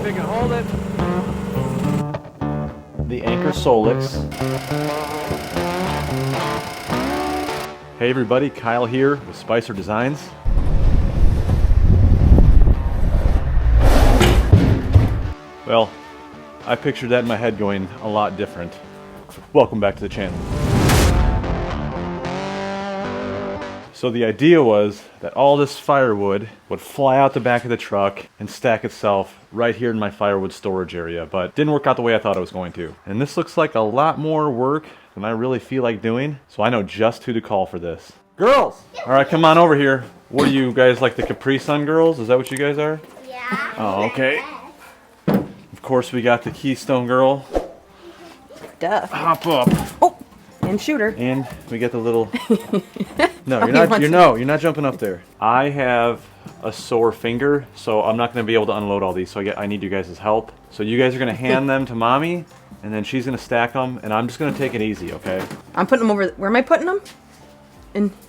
if it can hold it. The Anker SOLIX. Hey everybody, Kyle here with Spicer Designs. Well, I pictured that in my head going a lot different. Welcome back to the channel. So the idea was that all this firewood would fly out the back of the truck and stack itself right here in my firewood storage area, but didn't work out the way I thought it was going to. And this looks like a lot more work than I really feel like doing, so I know just who to call for this. Girls! Alright, come on over here. What are you guys, like the Capri Sun girls? Is that what you guys are? Yeah. Oh, okay. Of course we got the Keystone girl. Duh. Hop up. Oh, and shooter. And we get the little... No, you're not jumping up there. I have a sore finger, so I'm not going to be able to unload all these, so I need you guys' help. So you guys are going to hand them to Mommy, and then she's going to stack them, and I'm just going to take it easy, okay? I'm putting them over... Where am I putting them?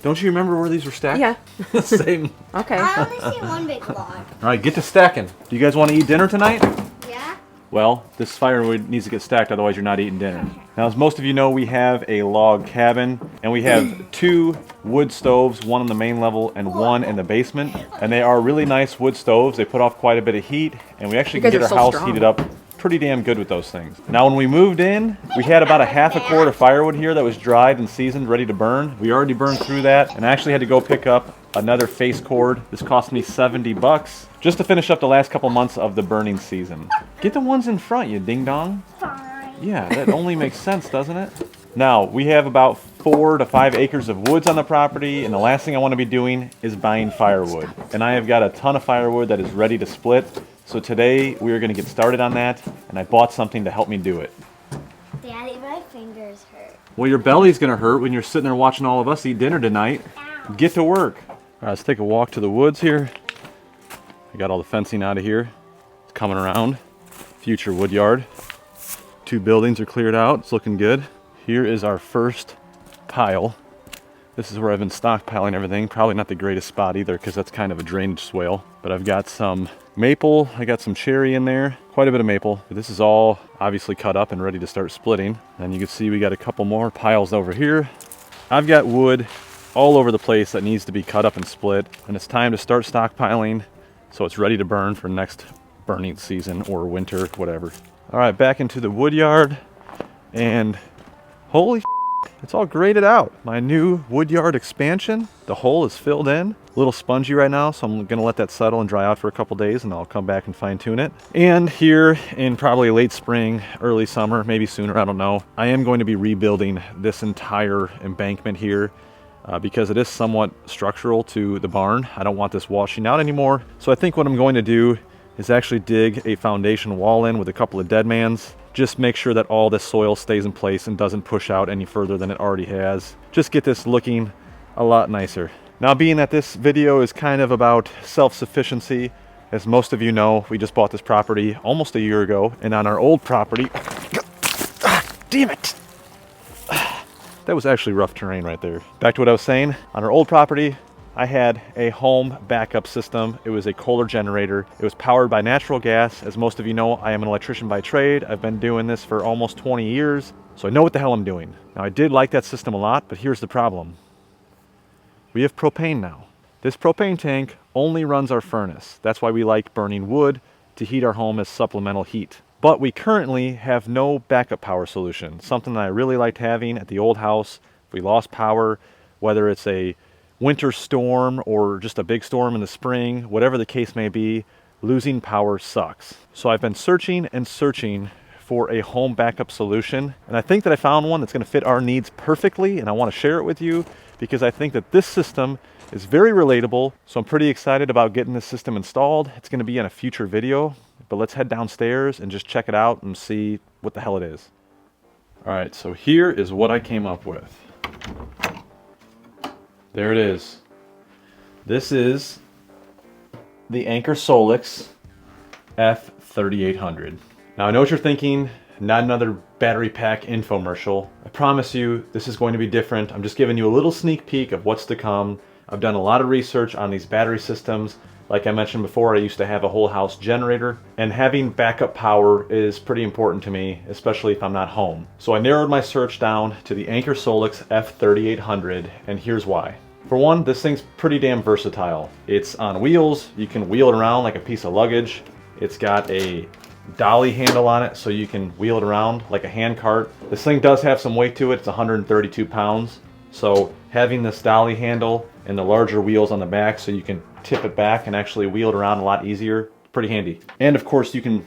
Don't you remember where these were stacked? Yeah. Same. Okay. I only see one big log. All right, get to stacking. Do you guys want to eat dinner tonight? Yeah? Well, this firewood needs to get stacked, otherwise you're not eating dinner. Now, as most of you know, we have a log cabin, and we have 2 wood stoves, one on the main level and one in the basement. And they are really nice wood stoves. They put off quite a bit of heat, and we actually can get our house heated up pretty damn good with those things. Now, when we moved in, we had about a half a cord of firewood here that was dried and seasoned, ready to burn. We already burned through that, and I actually had to go pick up another face cord. This cost me 70 bucks just to finish up the last couple months of the burning season. Get the ones in front, you ding dong. Fine. Yeah, that only makes sense, doesn't it? Now, we have about 4 to 5 acres of woods on the property, and the last thing I want to be doing is buying firewood. And I have got a ton of firewood that is ready to split. So today we are going to get started on that, and I bought something to help me do it. Daddy, my fingers hurt. Well, your belly's going to hurt when you're sitting there watching all of us eat dinner tonight. Ow. Get to work. All right, let's take a walk to the woods here. I got all the fencing out of here. It's coming around. Future Woodyard. 2 buildings are cleared out. It's looking good. Here is our first pile. This is where I've been stockpiling everything. Probably not the greatest spot either because that's kind of a drainage swale. But I've got some maple. I got some cherry in there. Quite a bit of maple. But this is all obviously cut up and ready to start splitting. And you can see we got a couple more piles over here. I've got wood all over the place that needs to be cut up and split. And it's time to start stockpiling so it's ready to burn for next burning season or winter, whatever. All right, back into the wood yard. And holy it's all graded out. My new Woodyard expansion. The hole is filled in. A little spongy right now, so I'm gonna let that settle and dry out for a couple days, and I'll come back and fine tune it. And here in probably late spring, early summer, maybe sooner, I don't know, I am going to be rebuilding this entire embankment here because it is somewhat structural to the barn. I don't want this washing out anymore. So I think what I'm going to do is actually dig a foundation wall in with a couple of deadmans. Just make sure that all this soil stays in place and doesn't push out any further than it already has. Just get this looking a lot nicer. Now, being that this video is kind of about self-sufficiency, as most of you know, we just bought this property almost a year ago, and on our old property, damn it! That was actually rough terrain right there. Back to what I was saying, on our old property, I had a home backup system. It was a Kohler generator. It was powered by natural gas. As most of you know, I am an electrician by trade. I've been doing this for almost 20 years, so I know what the hell I'm doing. Now, I did like that system a lot, but here's the problem. We have propane now. This propane tank only runs our furnace. That's why we like burning wood to heat our home as supplemental heat. But we currently have no backup power solution, something that I really liked having at the old house. If we lost power, whether it's a winter storm or just a big storm in the spring, whatever the case may be, losing power sucks. So I've been searching and searching for a home backup solution, and I think that I found one that's going to fit our needs perfectly, and I want to share it with you because I think that this system is very relatable. So I'm pretty excited about getting this system installed. It's going to be in a future video, but let's head downstairs and just check it out and see what the hell it is. All right, so here is what I came up with. There it is. This is the Anker SOLIX F3800. Now I know what you're thinking, not another battery pack infomercial. I promise you this is going to be different. I'm just giving you a little sneak peek of what's to come. I've done a lot of research on these battery systems. Like I mentioned before, I used to have a whole house generator, and having backup power is pretty important to me, especially if I'm not home. So I narrowed my search down to the Anker SOLIX F3800, and here's why. For one, this thing's pretty damn versatile. It's on wheels, you can wheel it around like a piece of luggage. It's got a dolly handle on it, so you can wheel it around like a hand cart. This thing does have some weight to it, it's 132 pounds. So having this dolly handle and the larger wheels on the back so you can tip it back and actually wheel it around a lot easier, pretty handy. And of course you can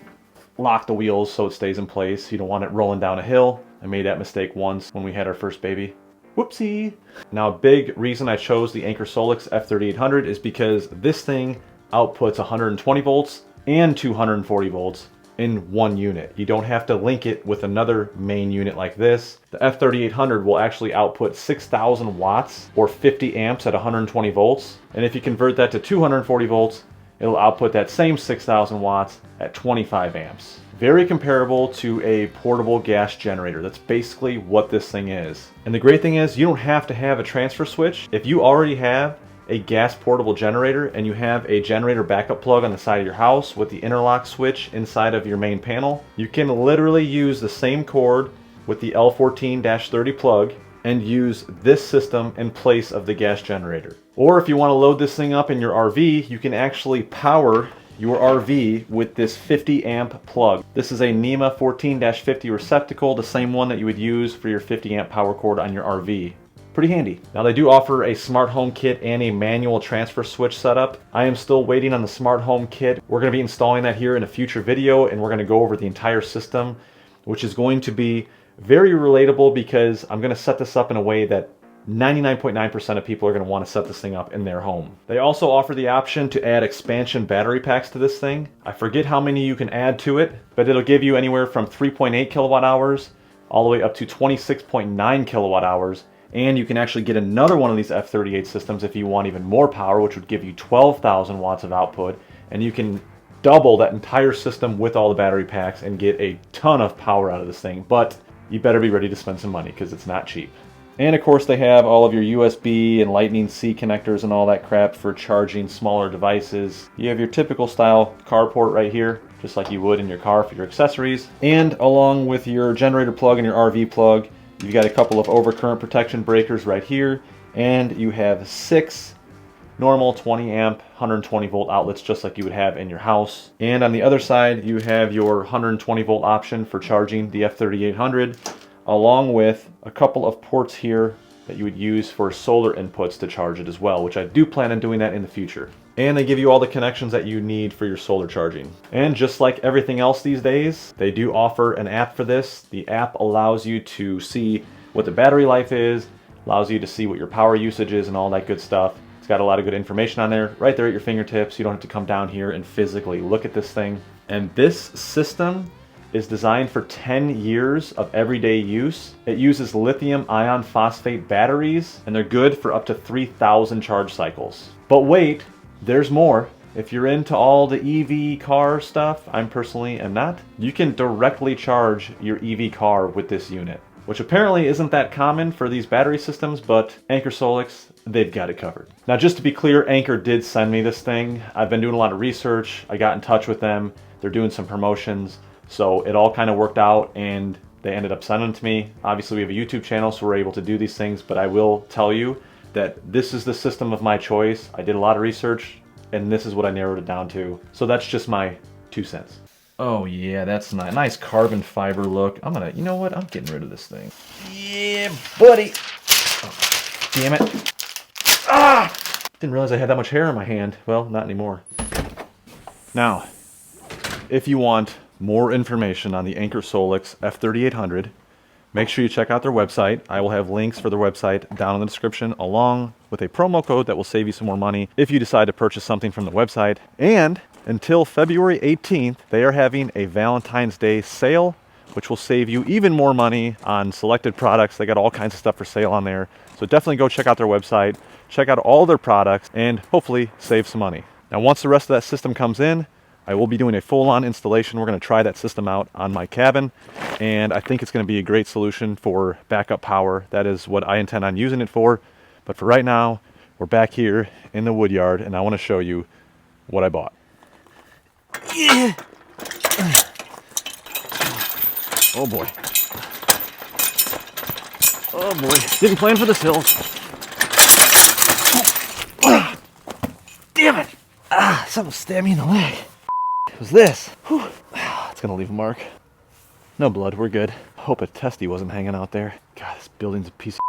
lock the wheels so it stays in place. You don't want it rolling down a hill. I made that mistake once when we had our first baby. Whoopsie! Now a big reason I chose the Anker SOLIX F3800 is because this thing outputs 120 volts and 240 volts in one unit. You don't have to link it with another main unit like this. The F3800 will actually output 6,000 watts or 50 amps at 120 volts. And if you convert that to 240 volts, it'll output that same 6,000 watts at 25 amps. Very comparable to a portable gas generator. That's basically what this thing is. And the great thing is you don't have to have a transfer switch. If you already have a gas portable generator and you have a generator backup plug on the side of your house with the interlock switch inside of your main panel, you can literally use the same cord with the L14-30 plug and use this system in place of the gas generator. Or if you want to load this thing up in your RV, you can actually power your RV with this 50 amp plug. This is a NEMA 14-50 receptacle, the same one that you would use for your 50 amp power cord on your RV. Pretty handy. Now they do offer a smart home kit and a manual transfer switch setup. I am still waiting on the smart home kit. We're going to be installing that here in a future video, and we're going to go over the entire system, which is going to be very relatable because I'm going to set this up in a way that 99.9% of people are going to want to set this thing up in their home. They also offer the option to add expansion battery packs to this thing. I forget how many you can add to it, but it'll give you anywhere from 3.8 kilowatt hours all the way up to 26.9 kilowatt hours. And you can actually get another one of these F38 systems if you want even more power, which would give you 12,000 watts of output. And you can double that entire system with all the battery packs and get a ton of power out of this thing. But you better be ready to spend some money because it's not cheap. And of course they have all of your USB and Lightning C connectors and all that crap for charging smaller devices. You have your typical style carport right here, just like you would in your car for your accessories. And along with your generator plug and your RV plug, you've got a couple of overcurrent protection breakers right here, and you have 6 normal 20 amp 120 volt outlets just like you would have in your house. And on the other side you have your 120 volt option for charging the F3800, along with a couple of ports here that you would use for solar inputs to charge it as well, which I do plan on doing that in the future. And they give you all the connections that you need for your solar charging. And just like everything else these days, they do offer an app for this. The app allows you to see what the battery life is, allows you to see what your power usage is and all that good stuff. It's got a lot of good information on there, right there at your fingertips. You don't have to come down here and physically look at this thing. And this system is designed for 10 years of everyday use. It uses lithium ion phosphate batteries, and they're good for up to 3,000 charge cycles. But wait, there's more. If you're into all the EV car stuff, I personally am not, you can directly charge your EV car with this unit, which apparently isn't that common for these battery systems, but Anker SOLIX, they've got it covered. Now just to be clear, Anker did send me this thing. I've been doing a lot of research. I got in touch with them. They're doing some promotions. So it all kind of worked out and they ended up sending it to me. Obviously we have a YouTube channel, so we're able to do these things, but I will tell you that this is the system of my choice. I did a lot of research and this is what I narrowed it down to. So that's just my 2 cents. Oh yeah, that's nice. Nice carbon fiber look. You know what? I'm getting rid of this thing. Yeah, buddy. Oh, damn it. Ah! Didn't realize I had that much hair in my hand. Well, not anymore. Now, if you want more information on the Anker SOLIX F3800, make sure you check out their website. I will have links for their website down in the description, along with a promo code that will save you some more money if you decide to purchase something from the website. And until February 18th, they are having a Valentine's Day sale, which will save you even more money on selected products. They got all kinds of stuff for sale on there. So definitely go check out their website, check out all their products, and hopefully save some money. Now, once the rest of that system comes in, I will be doing a full-on installation. We're going to try that system out on my cabin, and I think it's going to be a great solution for backup power. That is what I intend on using it for. But for right now, we're back here in the Woodyard, and I want to show you what I bought. Yeah. Oh boy. Oh boy. Didn't plan for this hill. Damn it. Something stabbed me in the leg. It was this. Whew. It's gonna leave a mark. No blood, we're good. Hope a testy wasn't hanging out there. God, this building's a piece of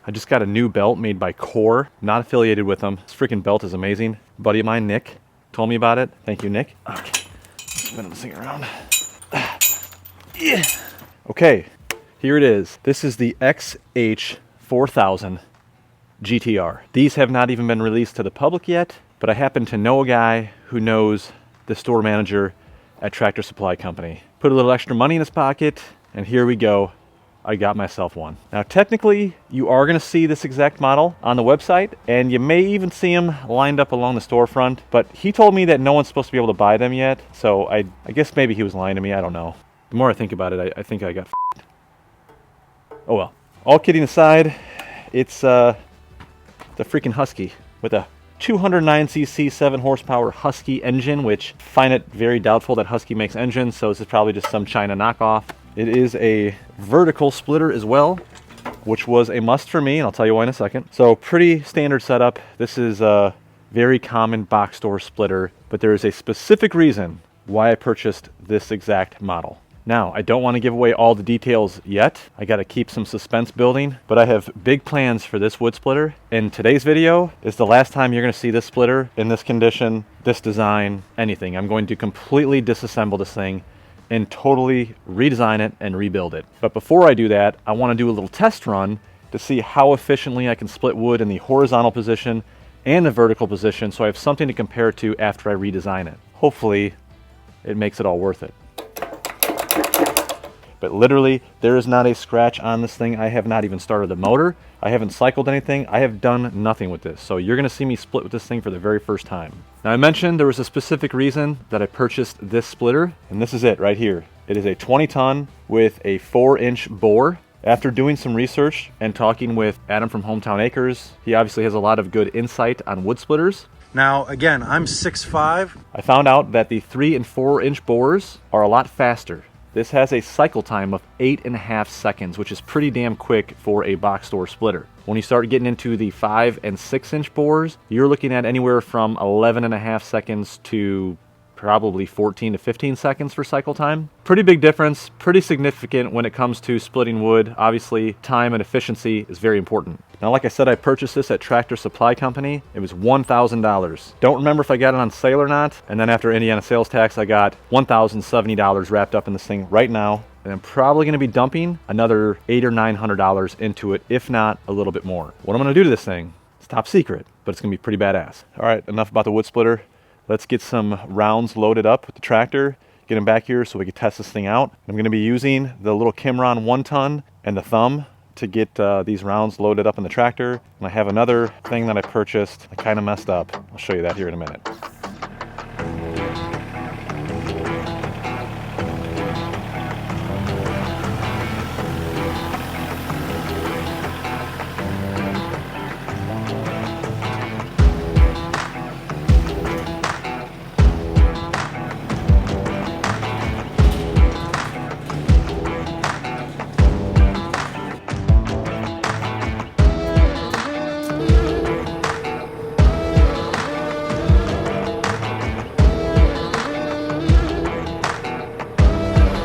I just got a new belt made by Core, not affiliated with them. This freaking belt is amazing. A buddy of mine, Nick, told me about it. Thank you, Nick. Okay, spinning this thing around. Yeah. Okay, here it is. This is the XH4000 GTR. These have not even been released to the public yet, but I happen to know a guy who knows the store manager at Tractor Supply Company. Put a little extra money in his pocket, and here we go. I got myself one. Now technically, you are gonna see this exact model on the website, and you may even see them lined up along the storefront, but he told me that no one's supposed to be able to buy them yet, so I guess maybe he was lying to me, I don't know. The more I think about it, I think I got f***ed. Oh well. All kidding aside, it's the freaking Husky with a 209cc 7 horsepower Husky engine, which I find it very doubtful that Husky makes engines, so this is probably just some China knockoff. It is a vertical splitter as well, which was a must for me, and I'll tell you why in a second. So pretty standard setup. This is a very common box store splitter, but there is a specific reason why I purchased this exact model. Now, I don't want to give away all the details yet. I got to keep some suspense building, but I have big plans for this wood splitter. And today's video is the last time you're going to see this splitter in this condition, this design, anything. I'm going to completely disassemble this thing and totally redesign it and rebuild it. But before I do that, I want to do a little test run to see how efficiently I can split wood in the horizontal position and the vertical position, so I have something to compare to after I redesign it. Hopefully, it makes it all worth it. But literally, there is not a scratch on this thing. I have not even started the motor. I haven't cycled anything. I have done nothing with this. So you're gonna see me split with this thing for the very first time. Now I mentioned there was a specific reason that I purchased this splitter, and this is it right here. It is a 20-ton with a 4-inch bore. After doing some research and talking with Adam from Hometown Acres, he obviously has a lot of good insight on wood splitters. Now, again, I'm 6'5". I found out that the 3 and 4-inch bores are a lot faster. This has a cycle time of 8.5 seconds, which is pretty damn quick for a box store splitter. When you start getting into the 5 and 6-inch bores, you're looking at anywhere from 11.5 seconds to probably 14 to 15 seconds for cycle time. Pretty big difference, pretty significant when it comes to splitting wood. Obviously, time and efficiency is very important. Now, like I said, I purchased this at Tractor Supply Company. It was $1,000. Don't remember if I got it on sale or not. And then after Indiana sales tax, I got $1,070 wrapped up in this thing right now. And I'm probably gonna be dumping another $800 or $900 into it, if not a little bit more. What I'm gonna do to this thing, it's top secret, but it's gonna be pretty badass. All right, enough about the wood splitter. Let's get some rounds loaded up with the tractor, get them back here so we can test this thing out. I'm gonna be using the little Kimron 1-ton and the thumb to get these rounds loaded up in the tractor. And I have another thing that I purchased. I kind of messed up. I'll show you that here in a minute.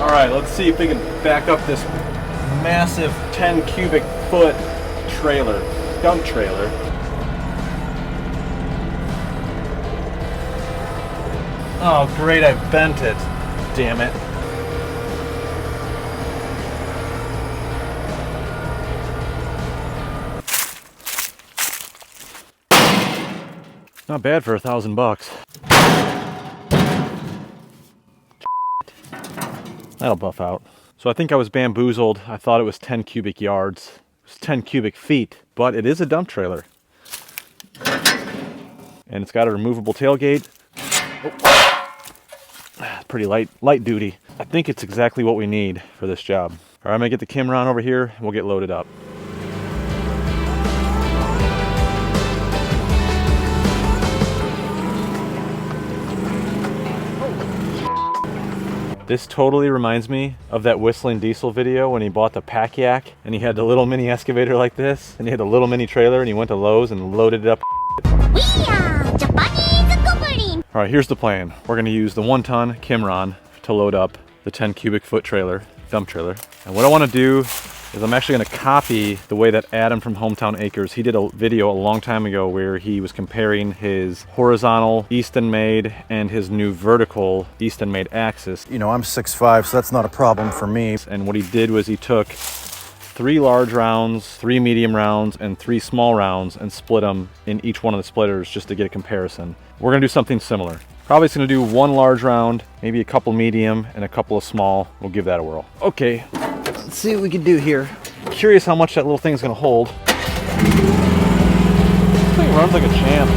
Alright, let's see if we can back up this massive 10 cubic foot trailer, dump trailer. Oh great, I bent it. Damn it. Not bad for $1,000. That'll buff out. So I think I was bamboozled. I thought it was 10 cubic yards. It was 10 cubic feet, but it is a dump trailer. And it's got a removable tailgate. Oh. Pretty light duty. I think it's exactly what we need for this job. All right, I'm gonna get the Kimron over here and we'll get loaded up. This totally reminds me of that Whistling Diesel video when he bought the pack yak and he had the little mini excavator like this and he had a little mini trailer and he went to Lowe's and loaded it up. We are Japanese goblin. All right, here's the plan. We're gonna use the 1-ton Kimron to load up the 10 cubic foot trailer, dump trailer. And what I wanna do is I'm actually gonna copy the way that Adam from Hometown Acres, he did a video a long time ago where he was comparing his horizontal Easton made and his new vertical Easton made axis. You know, I'm 6'5", so that's not a problem for me. And what he did was he took 3 large rounds, 3 medium rounds, and 3 small rounds and split them in each one of the splitters just to get a comparison. We're gonna do something similar. Probably just gonna do 1 large round, maybe a couple medium, and a couple of small. We'll give that a whirl. Okay, let's see what we can do here. Curious how much that little thing's gonna hold. This thing runs like a champ.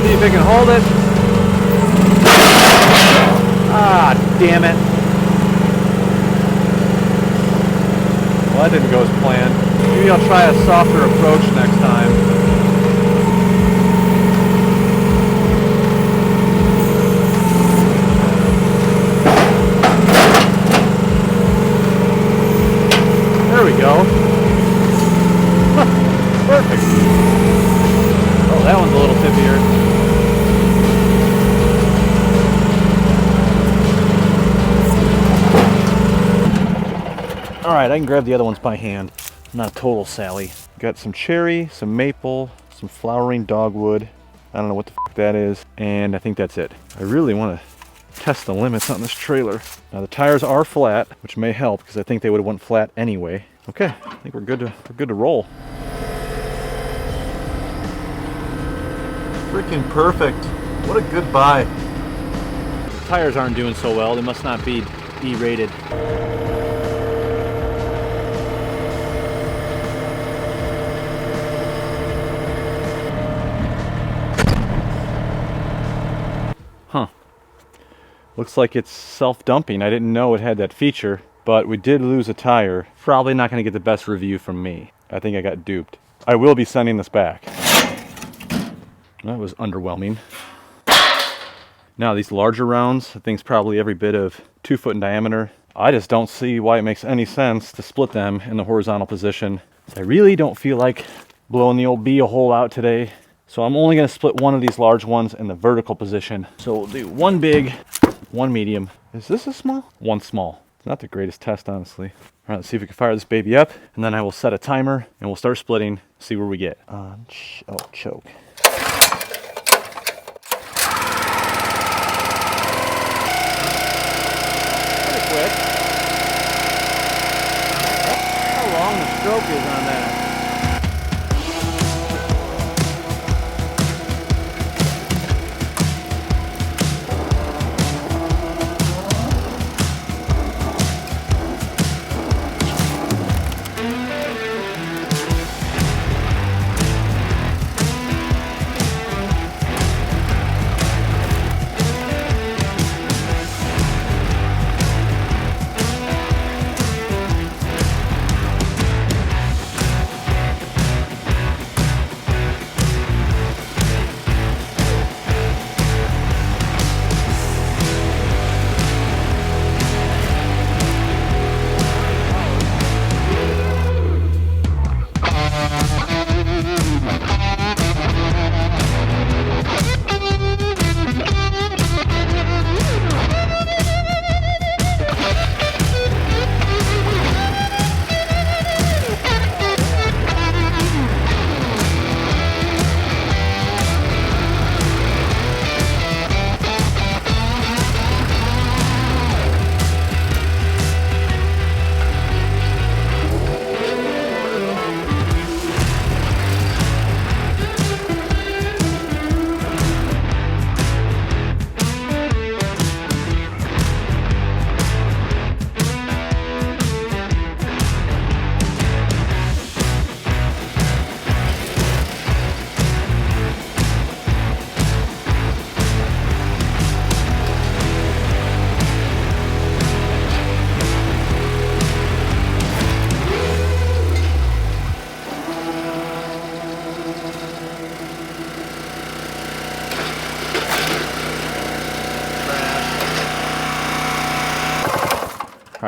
See if it can hold it. Ah, damn it. Well, that didn't go as planned. Maybe I'll try a softer approach next time. There we go. Perfect. Oh, that one's a little tippier. All right, I can grab the other ones by hand. I'm not a total Sally. Got some cherry, some maple, some flowering dogwood. I don't know what the f that is. And I think that's it. I really want to test the limits on this trailer. Now the tires are flat, which may help because I think they would have went flat anyway. Okay, I think we're good to roll. Freaking perfect. What a good buy. The tires aren't doing so well. They must not be E-rated. Huh. Looks like it's self-dumping. I didn't know it had that feature, but we did lose a tire. Probably not gonna get the best review from me. I think I got duped. I will be sending this back. That was underwhelming. Now these larger rounds, the thing's probably every bit of 2 foot in diameter. I just don't see why it makes any sense to split them in the horizontal position. I really don't feel like blowing the old bee a hole out today. So I'm only gonna split one of these large ones in the vertical position. So we'll do 1 big, 1 medium. Is this a small? 1 small. It's not the greatest test, honestly. All right, let's see if we can fire this baby up, and then I will set a timer, and we'll start splitting, see where we get. Oh, choke. Pretty quick. How long the stroke is on that.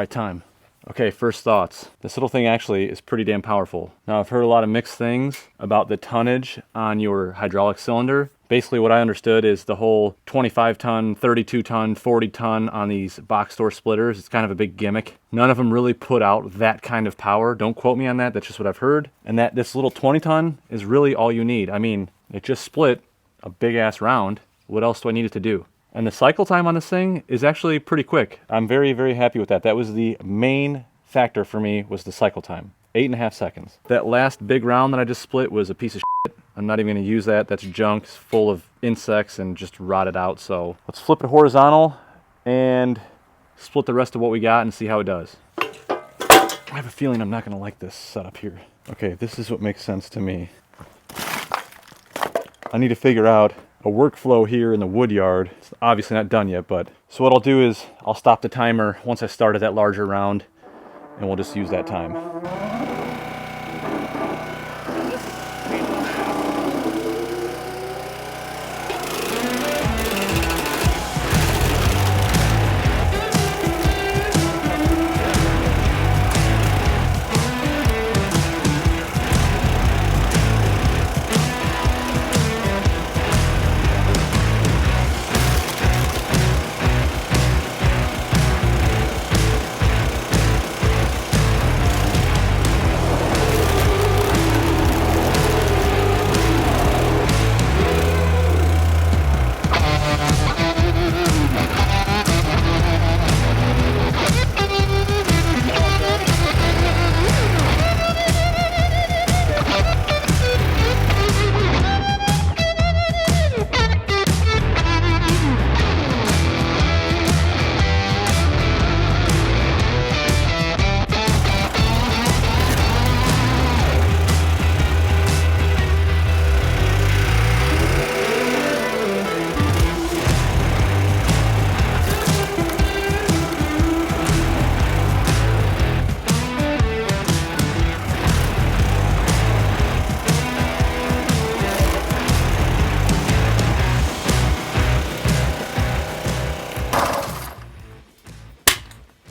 right, time. Okay, first thoughts. This little thing actually is pretty damn powerful. Now, I've heard a lot of mixed things about the tonnage on your hydraulic cylinder. Basically, what I understood is the whole 25 ton, 32 ton, 40 ton on these box store splitters. It's kind of a big gimmick. None of them really put out that kind of power. Don't quote me on that. That's just what I've heard. And that this little 20 ton is really all you need. I mean, it just split a big ass round. What else do I need it to do? And the cycle time on this thing is actually pretty quick. I'm very, very happy with that. That was the main factor for me, was the cycle time. 8.5 seconds. That last big round that I just split was a piece of shit. I'm not even gonna use that. That's junk. It's full of insects and just rotted out. So let's flip it horizontal and split the rest of what we got and see how it does. I have a feeling I'm not gonna like this setup here. Okay, this is what makes sense to me. I need to figure out a workflow here in the Woodyard. It's obviously not done yet, but so what I'll do is I'll stop the timer once I started that larger round, and we'll just use that time.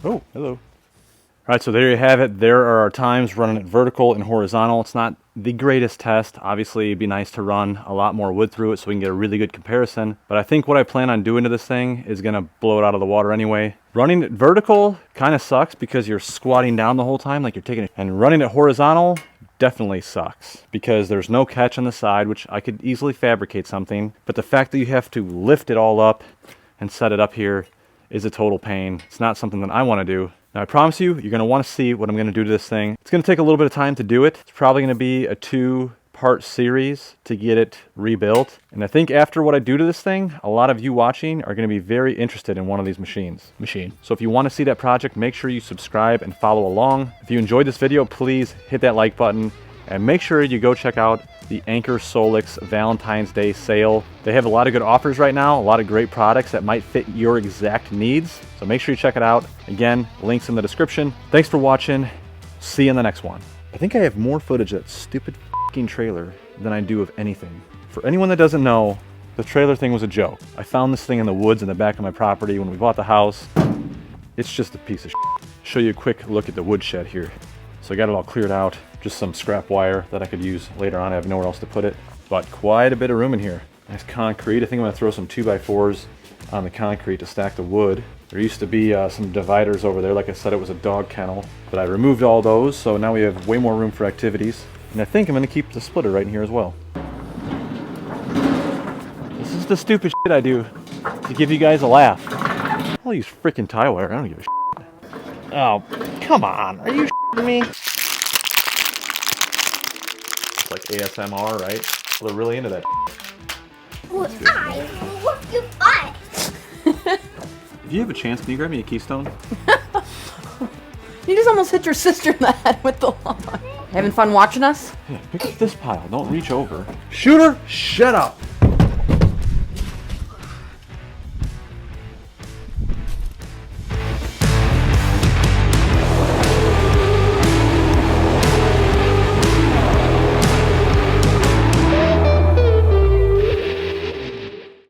Oh, hello. All right, so there you have it. There are our times running it vertical and horizontal. It's not the greatest test. Obviously, it'd be nice to run a lot more wood through it so we can get a really good comparison. But I think what I plan on doing to this thing is gonna blow it out of the water anyway. Running it vertical kind of sucks because you're squatting down the whole time like you're taking it. And running it horizontal definitely sucks because there's no catch on the side, which I could easily fabricate something. But the fact that you have to lift it all up and set it up here is a total pain. It's not something that I want to do. Now I promise you, you're going to want to see what I'm going to do to this thing. It's going to take a little bit of time to do it. It's probably going to be a 2-part series to get it rebuilt. And I think after what I do to this thing, a lot of you watching are going to be very interested in one of these machines. So if you want to see that project, make sure you subscribe and follow along. If you enjoyed this video, please hit that like button and make sure you go check out the Anker SOLIX Valentine's Day sale. They have a lot of good offers right now, a lot of great products that might fit your exact needs. So make sure you check it out. Again, links in the description. Thanks for watching. See you in the next one. I think I have more footage of that stupid fucking trailer than I do of anything. For anyone that doesn't know, the trailer thing was a joke. I found this thing in the woods in the back of my property when we bought the house. It's just a piece of shit. Show you a quick look at the woodshed here. So I got it all cleared out. Just some scrap wire that I could use later on. I have nowhere else to put it. But quite a bit of room in here. Nice concrete. I think I'm gonna throw some 2x4s on the concrete to stack the wood. There used to be some dividers over there. Like I said, it was a dog kennel, but I removed all those. So now we have way more room for activities. And I think I'm gonna keep the splitter right in here as well. This is the stupid shit I do to give you guys a laugh. I'll use freaking tie wire. I don't give a shit. Oh, come on. Are you shitting me? It's like ASMR, right? Well, they're really into that. Well, I whoop your butt. If you have a chance, can you grab me a Keystone? You just almost hit your sister in the head with the lawn. Having fun watching us? Yeah, pick up this pile. Don't reach over. Shooter, shut up.